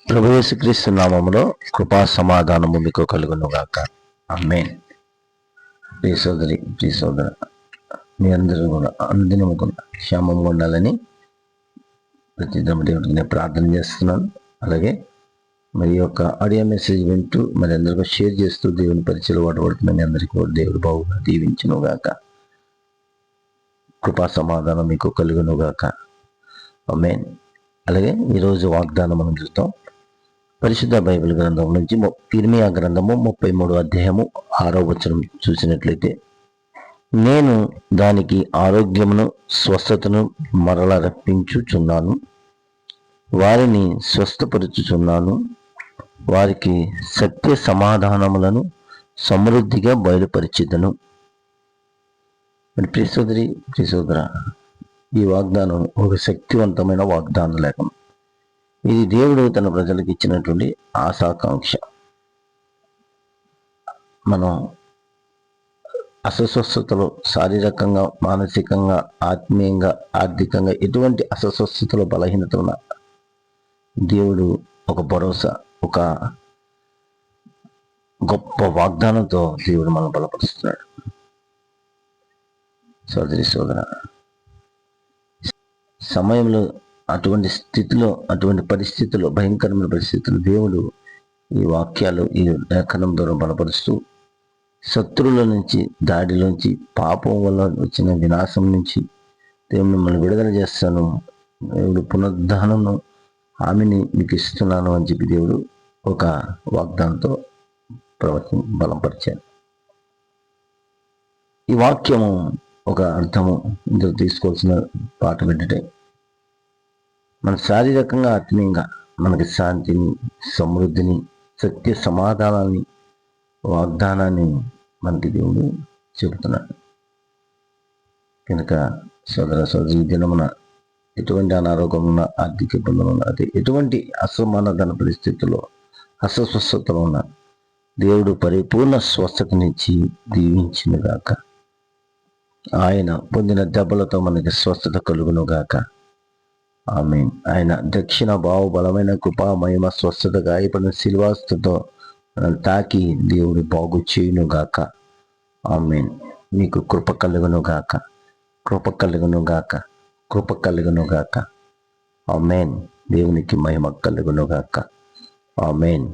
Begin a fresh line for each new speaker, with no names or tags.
ప్రభు యేసుక్రీస్తు నామములో కృపా సమాధానము మీకు కలుగునుగాక. ఆమేన్. ప్రియ సోదరి, ప్రియ సోదర, మీ అందరూ కూడా అనుదినము కూడా క్షేమంగా ఉండాలని ప్రతి దేవుడికి నేను ప్రార్థన చేస్తున్నాను. అలాగే మరి యొక్క ఆడియో మెసేజ్ వింటూ మరి అందరికీ షేర్ చేస్తూ దేవుని పరిచయం వాడబడుతున్న మీ అందరికీ కూడా దేవుడు బాగుగా దీవించునుగాక. కృపా సమాధానం మీకు కలుగునుగాక. ఆమేన్. అలాగే ఈరోజు వాగ్దానం మనం చూస్తాం. పరిశుద్ధ బైబిల్ గ్రంథం నుంచి ఇర్మియా గ్రంథము 33వ అధ్యాయము 6వ వచనం చూసినట్లయితే, నేను దానికి ఆరోగ్యమును స్వస్థతను మరల రప్పించుచున్నాను, వారిని స్వస్థపరుచుచున్నాను, వారికి సత్య సమాధానములను సమృద్ధిగా బయలుపరిచిదను. మరి ప్రియ సోదరి, ప్రియ సోదర, ఈ వాగ్దానం ఒక శక్తివంతమైన వాగ్దాన లేఖనం. ఇది దేవుడు తన ప్రజలకు ఇచ్చినటువంటి ఆశాకాంక్ష. మనం అస్వస్థతలు శారీరకంగా, మానసికంగా, ఆత్మీయంగా, ఆర్థికంగా ఎటువంటి అస్వస్థతలు, బలహీనత ఉన్న దేవుడు ఒక భరోసా, ఒక గొప్ప వాగ్దానంతో దేవుడు మనం బలపరుస్తున్నాడు. సోదరి సోదర, సమయంలో అటువంటి స్థితిలో, అటువంటి పరిస్థితుల్లో, భయంకరమైన పరిస్థితుల్లో దేవుడు ఈ వాక్యాలు, ఈ లేఖనం ద్వారా బలపరుస్తూ శత్రువుల నుంచి, దాడిలోంచి, పాపం వల్ల వచ్చిన వినాశం నుంచి దేవుడు మిమ్మల్ని విడుదల చేస్తాను, దేవుడు పునరుద్ధానము హామీని మీకు ఇస్తున్నాను అని చెప్పి దేవుడు ఒక వాగ్దానంతో బలపరిచాడు. ఈ వాక్యము ఒక అర్థము ఇందులో తీసుకోవాల్సిన పాట ఏంటంటే, మన శారీరకంగా, ఆత్మీయంగా మనకి శాంతిని, సమృద్ధిని, సత్య సమాధానాన్ని, వాగ్దానాన్ని మనకి దేవుడు చెబుతున్నాడు. కనుక సోదర సోదరి, దినమున ఎటువంటి అనారోగ్యం ఉన్న, ఆర్థిక ఇబ్బందులు ఉన్న, అది ఎటువంటి అసమాధాన పరిస్థితుల్లో, అస్వస్థతలో ఉన్న దేవుడు పరిపూర్ణ స్వస్థతనిచ్చి దీవించునుగాక. ఆయన పొందిన దెబ్బలతో మనకి స్వస్థత కలుగునుగాక. ఆమేన్. ఆయన దక్షిణ బలమైన కృపా మహిమ స్వస్థత గాయపడిన శిల్వాస్తుతో మనం తాకి దేవుడు బాగు చేయునుగాక. ఆమేన్. మీకు కృప కలుగునుగాక, కృప కలుగునుగాక, కృప కలుగునుగాక. ఆమేన్. దేవునికి మహిమ కలుగునుగాక. ఆమేన్.